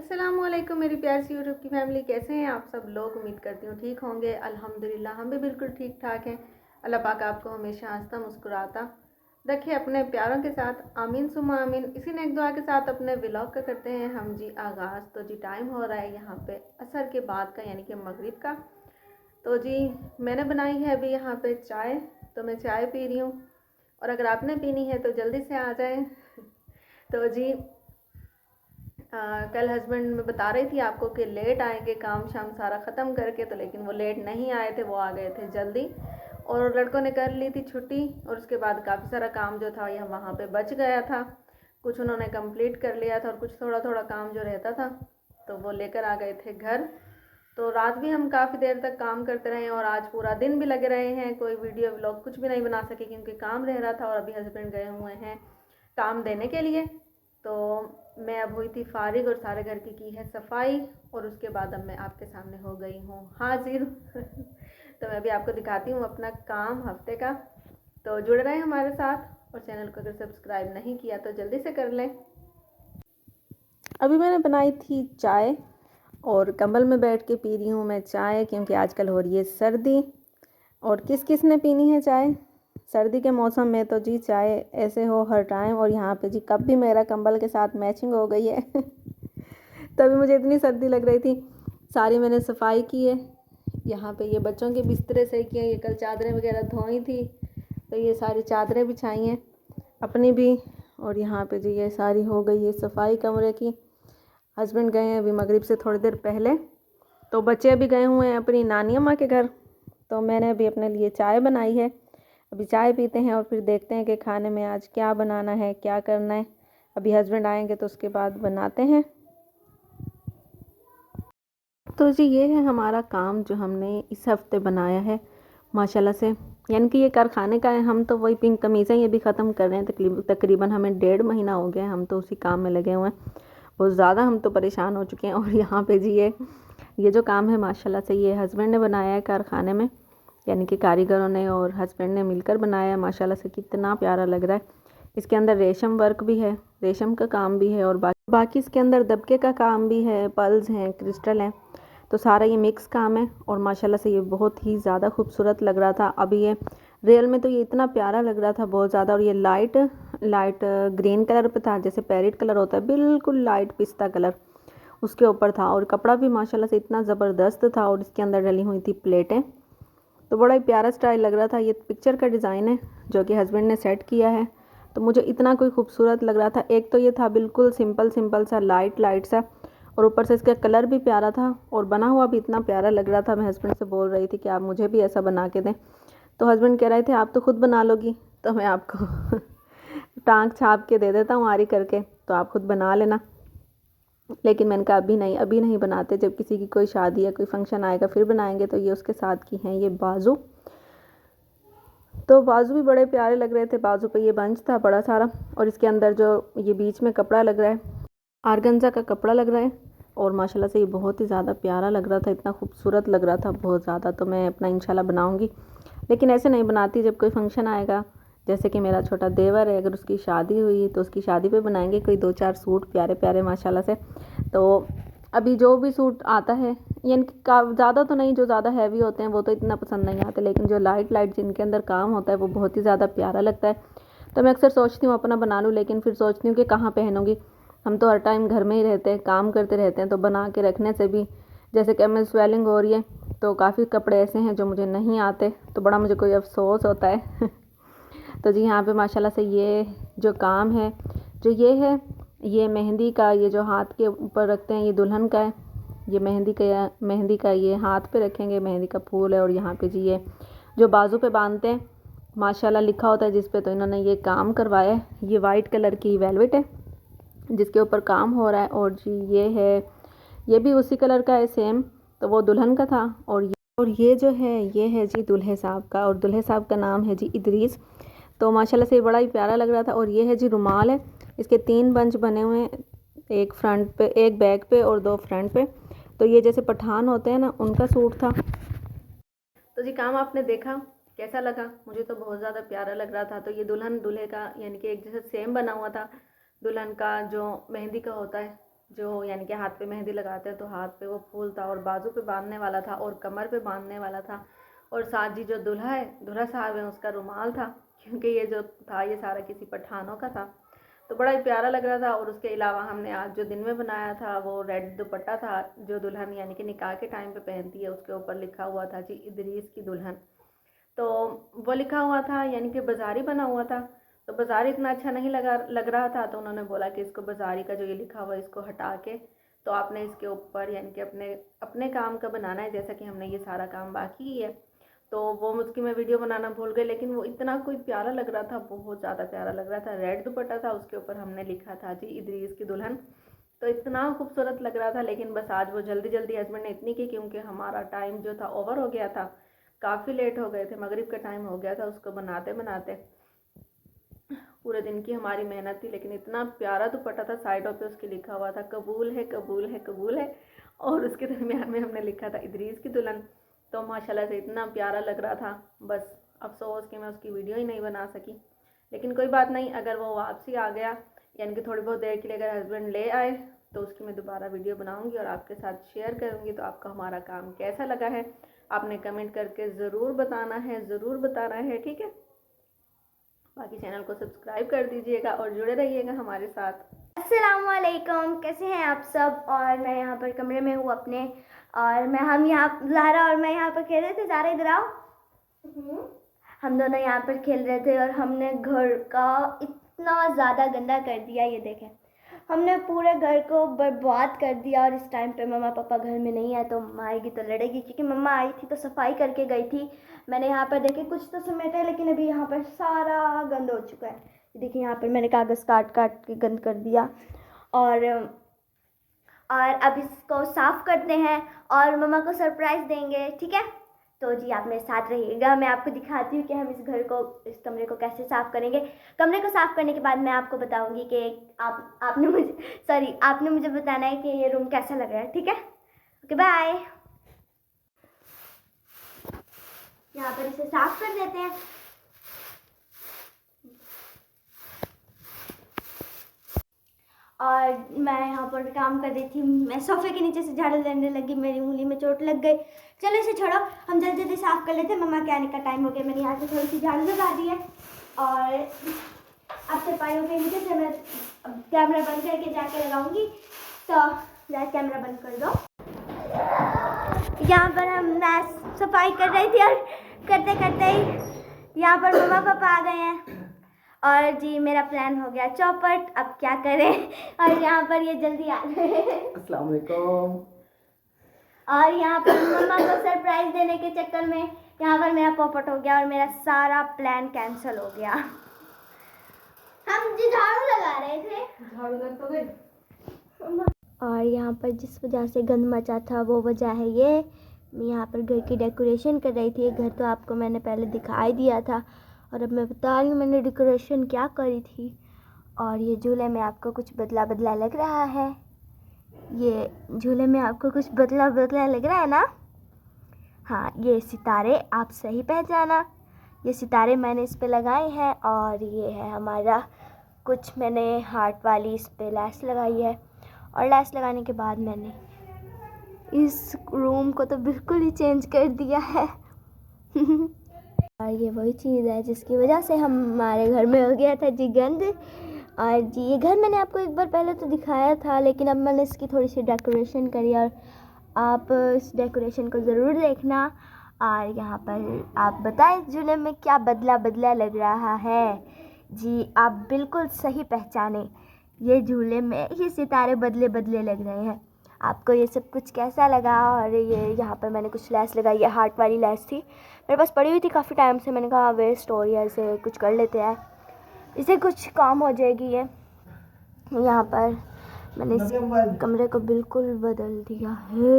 अस्सलामुअलैकुम मेरी प्यारी सी यूट्यूब की फैमिली, कैसे हैं आप सब लोग। उम्मीद करती हूँ ठीक होंगे। अल्हम्दुलिल्लाह हम भी बिल्कुल ठीक ठाक हैं। अल्लाह पाक आपको हमेशा हंसता मुस्कुराता रखे अपने प्यारों के साथ। आमीन सुमा आमीन। इसी ने एक दुआ के साथ अपने व्लॉग का करते हैं हम जी आगाज़। तो जी टाइम हो रहा है यहाँ पे असर के बाद का, यानी कि मगरिब का। तो जी मैंने बनाई है अभी यहाँ पे चाय, तो मैं चाय पी रही हूँ। और अगर आपने पीनी है तो जल्दी से आ जाएं। तो जी कल हस्बैंड में बता रही थी आपको कि लेट आएंगे काम शाम सारा ख़त्म करके, तो लेकिन वो लेट नहीं आए थे, वो आ गए थे जल्दी। और लड़कों ने कर ली थी छुट्टी, और उसके बाद काफ़ी सारा काम जो था यह वहाँ पे बच गया था। कुछ उन्होंने कंप्लीट कर लिया था और कुछ थोड़ा थोड़ा काम जो रहता था तो वो लेकर आ गए थे घर। तो रात भी हम काफ़ी देर तक काम करते रहे और आज पूरा दिन भी लगे रहे हैं। कोई वीडियो व्लॉग कुछ भी नहीं बना सके क्योंकि काम रह रहा था। और अभी हस्बैंड गए हुए हैं काम देने के लिए। तो मैं अब हुई थी फारिग और सारे घर की है सफाई, और उसके बाद अब मैं आपके सामने हो गई हूँ हाजिर। तो मैं अभी आपको दिखाती हूँ अपना काम हफ्ते का। तो जुड़ रहे हैं हमारे साथ, और चैनल को अगर सब्सक्राइब नहीं किया तो जल्दी से कर लें। अभी मैंने बनाई थी चाय और कंबल में बैठ के पी रही हूँ मैं चाय, क्योंकि आजकल हो रही है सर्दी। और किस किस ने पीनी है चाय सर्दी के मौसम में, तो जी चाय ऐसे हो हर टाइम। और यहाँ पे जी कप भी मेरा कंबल के साथ मैचिंग हो गई है। तभी मुझे इतनी सर्दी लग रही थी। सारी मैंने सफाई की है। यहाँ पे ये बच्चों के बिस्तरे सही किए, ये कल चादरें वगैरह धोई थी तो ये सारी चादरें बिछाई हैं अपनी भी। और यहाँ पे जी ये सारी हो गई है सफाई कमरे की। हस्बैंड गए हैं अभी मगरिब से थोड़ी देर पहले, तो बच्चे अभी गए हुए हैं अपनी नानी अम्मा के घर। तो मैंने अभी अपने लिए चाय बनाई है। अभी चाय पीते हैं और फिर देखते हैं कि खाने में आज क्या बनाना है, क्या करना है। अभी हस्बैंड आएंगे तो उसके बाद बनाते हैं। तो जी ये है हमारा काम जो हमने इस हफ्ते बनाया है माशाल्लाह से, यानी कि ये कारखाने का है। हम तो वही पिंक कमीज़ें ये भी ख़त्म कर रहे हैं। तकरीबन हमें 1.5 महीना हो गया है, हम तो उसी काम में लगे हुए हैं। बहुत ज़्यादा हम तो परेशान हो चुके हैं। और यहाँ पे जी ये जो काम है माशाल्लाह से ये हस्बैंड ने बनाया है कारखाने में, यानी कि कारीगरों ने और हस्बैंड ने मिलकर बनाया है। माशाल्लाह से कितना प्यारा लग रहा है। इसके अंदर रेशम वर्क भी है, रेशम का काम भी है, और बाकी इसके अंदर दबके का काम भी है, पल्स हैं, क्रिस्टल हैं। तो सारा ये मिक्स काम है और माशाल्लाह से ये बहुत ही ज़्यादा खूबसूरत लग रहा था। अभी ये रियल में तो ये इतना प्यारा लग रहा था बहुत ज़्यादा। और ये लाइट लाइट ग्रीन कलर पे था, जैसे पैरेट कलर होता है, बिल्कुल लाइट पिस्ता कलर उसके ऊपर था। और कपड़ा भी माशाल्लाह से इतना ज़बरदस्त था, और इसके अंदर डली हुई थी प्लेटें। तो बड़ा ही प्यारा स्टाइल लग रहा था। ये पिक्चर का डिज़ाइन है जो कि हस्बैंड ने सेट किया है, तो मुझे इतना कोई खूबसूरत लग रहा था। एक तो ये था बिल्कुल सिंपल सिंपल सा लाइट लाइट सा, और ऊपर से इसका कलर भी प्यारा था और बना हुआ भी इतना प्यारा लग रहा था। मैं हस्बैंड से बोल रही थी कि आप मुझे भी ऐसा बना के दें, तो हस्बैंड कह रहे थे आप तो खुद बना लोगी, तो मैं आपको टांग छाप के दे देता हूँ आरी करके, तो आप खुद बना लेना। लेकिन मैंने कहा अभी नहीं बनाते, जब किसी की कोई शादी या कोई फंक्शन आएगा फिर बनाएंगे। तो ये उसके साथ की हैं ये बाजू। तो बाजू भी बड़े प्यारे लग रहे थे। बाजू पे ये बंच था बड़ा सारा, और इसके अंदर जो ये बीच में कपड़ा लग रहा है आर्गेन्जा का कपड़ा लग रहा है, और माशाल्लाह से ये बहुत ही ज़्यादा प्यारा लग रहा था, इतना खूबसूरत लग रहा था बहुत ज़्यादा। तो मैं अपना इंशाल्लाह बनाऊंगी, लेकिन ऐसे नहीं बनाती। जब कोई फंक्शन आएगा, जैसे कि मेरा छोटा देवर है, अगर उसकी शादी हुई तो उसकी शादी पे बनाएंगे कोई 2-4 सूट प्यारे प्यारे माशाल्लाह से। तो अभी जो भी सूट आता है, यानी कि ज़्यादा तो नहीं, जो ज़्यादा हैवी होते हैं वो तो इतना पसंद नहीं आते, लेकिन जो लाइट लाइट जिनके अंदर काम होता है वो बहुत ही ज़्यादा प्यारा लगता है। तो मैं अक्सर सोचती हूँ अपना बना लूँ, लेकिन फिर सोचती हूँ कि कहाँ पहनूँगी। हम तो हर टाइम घर में ही रहते हैं, काम करते रहते हैं, तो बना के रखने से भी, जैसे कि मैं स्वेलिंग हो रही है तो काफ़ी कपड़े ऐसे हैं जो मुझे नहीं आते, तो बड़ा मुझे कोई अफसोस होता है। तो जी यहाँ पे माशाल्लाह से ये जो काम है, जो ये है, ये मेहंदी का, ये जो हाथ के ऊपर रखते हैं ये दुल्हन का है। ये मेहंदी का ये हाथ पे रखेंगे, मेहंदी का फूल है। और यहाँ पे जी ये जो बाजू पे बांधते हैं माशाल्लाह लिखा होता है जिस पे, तो इन्होंने ये काम करवाया है। ये वाइट कलर की वेलवेट है जिसके ऊपर काम हो रहा है। और जी ये है, ये भी उसी कलर का है सेम, तो वो दुल्हन का था। और ये जो है ये है जी दूल्हे साहब का, और दूल्हे साहब का नाम है जी इदरीस। तो माशाल्लाह से बड़ा ही प्यारा लग रहा था। और ये है जी रुमाल है, इसके 3 बंच बने हुए हैं, एक फ्रंट पे, एक बैक पे और 2 फ्रंट पे। तो ये जैसे पठान होते हैं ना, उनका सूट था। तो जी काम आपने देखा, कैसा लगा? मुझे तो बहुत ज़्यादा प्यारा लग रहा था। तो ये दुल्हन दूल्हे का, यानी कि एक जैसे सेम बना हुआ था। दुल्हन का जो मेहंदी का होता है जो यानी कि हाथ पे मेहंदी लगाते हैं तो हाथ पे वो फूल था और बाजू पे बांधने वाला था और कमर पे बांधने वाला था। और साथ जी जो दूल्हा साहब है उसका रुमाल था, क्योंकि ये जो था ये सारा किसी पठानों का था। तो बड़ा ही प्यारा लग रहा था। और उसके अलावा हमने आज जो दिन में बनाया था वो रेड दुपट्टा था, जो दुल्हन यानी कि निकाह के टाइम पे पहनती है। उसके ऊपर लिखा हुआ था जी इदरीस की दुल्हन। तो वो लिखा हुआ था यानी कि बाज़ारी बना हुआ था। तो बाज़ारी इतना अच्छा नहीं लग रहा था, तो उन्होंने बोला कि इसको बाज़ारी का जो ये लिखा हुआ है इसको हटा के तो आपने इसके ऊपर यानी कि अपने अपने काम का बनाना है, जैसा कि हमने ये सारा काम बाकी ही है। तो वो मुझकी मैं वीडियो बनाना भूल गई, लेकिन वो इतना कोई प्यारा लग रहा था, बहुत ज़्यादा प्यारा लग रहा था। रेड दुपट्टा था, उसके ऊपर हमने लिखा था जी इदरीस की दुल्हन। तो इतना खूबसूरत लग रहा था। लेकिन बस आज वो जल्दी जल्दी हस्बैंड ने इतनी की, क्योंकि हमारा टाइम जो था ओवर हो गया था, काफ़ी लेट हो गए थे, मगरिब का टाइम हो गया था उसको बनाते बनाते। पूरे दिन की हमारी मेहनत थी। लेकिन इतना प्यारा दुपट्टा था, साइडों पे उसके लिखा हुआ था कबूल है कबूल है कबूल है, और उसके दरमियान में हमने लिखा था इदरीस की दुल्हन। तो माशाल्लाह से इतना प्यारा लग रहा था। बस अफसोस कि मैं उसकी वीडियो ही नहीं बना सकी। लेकिन कोई बात नहीं, अगर वो वापसी आ गया यानी कि थोड़ी बहुत देर के लिए अगर हस्बैंड ले आए तो उसकी मैं दोबारा वीडियो बनाऊंगी और आपके साथ शेयर करूंगी। तो आपको हमारा काम कैसा लगा है आपने कमेंट करके ज़रूर बताना है, ज़रूर बताना है, ठीक है। बाकी चैनल को सब्सक्राइब कर दीजिएगा और जुड़े रहिएगा हमारे साथ। अस्सलामुअलैकुम, कैसे हैं आप सब। और मैं यहाँ पर कमरे में हूँ अपने, और हम यहाँ ज़ारा और मैं यहाँ पर खेल रहे थे। ज़ारा इधर आओ। हम दोनों यहाँ पर खेल रहे थे और हमने घर का इतना ज़्यादा गंदा कर दिया, ये देखें। हमने पूरे घर को बर्बाद कर दिया। और इस टाइम पे मम्मा पापा घर में नहीं है, तो मम्मा आएगी तो लड़ेगी, क्योंकि मम्मा आई थी तो सफाई करके गई थी। मैंने यहाँ पर देखे कुछ तो समेटा है, लेकिन अभी यहाँ पर सारा गंद हो चुका है। देखिए यहाँ पर मैंने कागज़ काट काट के गंद कर दिया। और अब इसको साफ़ करते हैं और मम्मा को सरप्राइज़ देंगे, ठीक है। तो जी आप मेरे साथ रहिएगा, मैं आपको दिखाती हूँ कि हम इस कमरे को कैसे साफ़ करेंगे। कमरे को साफ़ करने के बाद मैं आपको बताऊँगी कि आपने मुझे बताना है कि ये रूम कैसा लग रहा है, ठीक है। Okay bye. यहाँ पर इसे साफ़ कर देते हैं। और मैं यहाँ पर काम कर रही थी, मैं सोफे के नीचे से झाड़ू लेने लगी, मेरी उंगली में चोट लग गई। चलो इसे छोड़ो, हम जल्दी जल्दी साफ़ कर लेते हैं, मम्मा के आने का टाइम हो गया। मैंने यहाँ से थोड़ी सी झाड़ू लगा दी है और अब चपाइयों के नीचे से मैं कैमरा बंद करके जाके लगाऊंगी। तो जा कैमरा बंद कर दो। यहाँ पर मैं सफाई कर रही थी और करते करते ही यहाँ पर मम्मा पापा आ गए हैं और जी मेरा प्लान हो गया चौपट। अब क्या करें, और यहाँ पर ये जल्दी आ गए। अस्सलाम वालेकुम। और यहाँ पर मम्मा को सरप्राइज देने के चक्कर में यहाँ पर मेरा पॉपट हो गया और मेरा सारा प्लान कैंसिल हो गया। हम जी झाड़ू लगा रहे थे, झाड़ू लग तो गई। और यहाँ पर जिस वजह से गंद मचा था वो वजह है ये। मैं यहाँ पर घर की डेकोरेशन कर रही थी। घर तो आपको मैंने पहले दिखाई दिया था और अब मैं बता रही हूँ मैंने डेकोरेशन क्या करी थी। और ये झूले में आपको कुछ बदला बदला लग रहा है, ये झूले में आपको कुछ बदला बदला लग रहा है ना। हाँ, ये सितारे आप सही पहचाना, ये सितारे मैंने इस पे लगाए हैं। और ये है हमारा कुछ मैंने हार्ट वाली इस पे लैस लगाई है। और लैस लगाने के बाद मैंने इस रूम को तो बिल्कुल ही चेंज कर दिया है। और ये वही चीज़ है जिसकी वजह से हमारे घर में हो गया था जी गंद। और जी ये घर मैंने आपको एक बार पहले तो दिखाया था, लेकिन अब मैंने इसकी थोड़ी सी डेकोरेशन करी और आप इस डेकोरेशन को ज़रूर देखना। और यहाँ पर आप बताएं झूले में क्या बदला बदला लग रहा है। जी आप बिल्कुल सही पहचाने, ये झूले में ये सितारे बदले बदले लग रहे हैं। आपको ये सब कुछ कैसा लगा। और ये यहाँ पर मैंने कुछ लैस लगाई है, हार्ट वाली लैस थी मेरे पास पड़ी हुई थी काफ़ी टाइम से। मैंने कहा वेस्ट हो रही है, इसे कुछ कर लेते हैं, इसे कुछ काम हो जाएगी ये। यहाँ पर मैंने इस कमरे को बिल्कुल बदल दिया है।